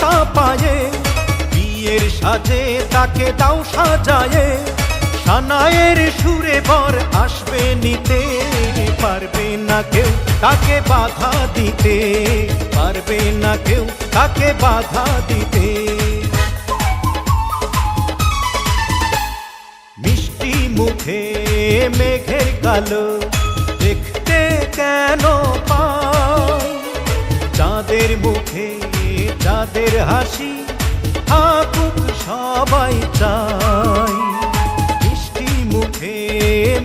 হাতা পায়ে, বিয়ের সাজে তাকে দাও সাজায়ে, সানায়ের সুরে বর আসবে নিতে, পারবে না কেউ তাকে বাধা দিতে, পারবে না কেউ তাকে বাধা দিতে। মিষ্টি মুখে মেঘের কালো দেখতে কেন পাই, চাঁদের মুখে চাঁদের হাসি থাকুক সবাই চাই। মিষ্টি মুখে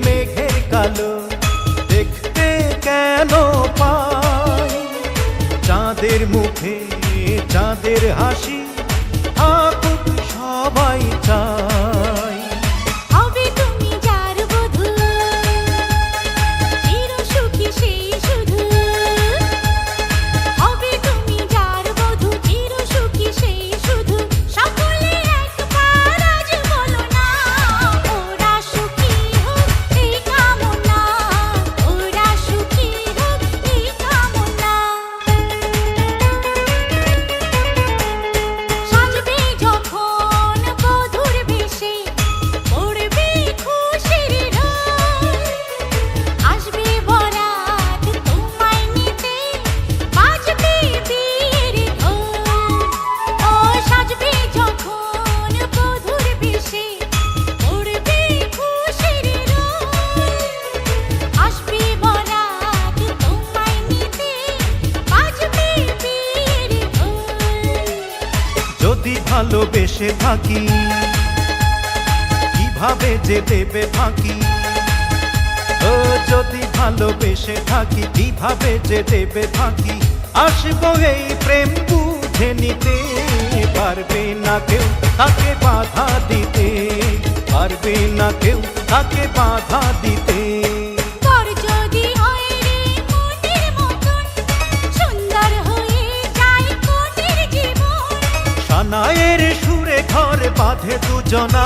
মেঘের কালো দেখতে কেন পাই, চাঁদের মুখে চাঁদের হাসি থাকুক সবাই চাই। যদি ভালোবেসে থাকি কিভাবে যে দেবে ফাঁকি, ও যদি ভালোবেসে থাকি কিভাবে যে দেবে ফাঁকি, আসবো এই প্রেম বুঝে নিতে, পারবে না কেউ তাকে বাধা দিতে, পারবে না কেউ তাকে বাধা দিতে। সানায়ের সুরে ঘর বাঁধে দুজনা,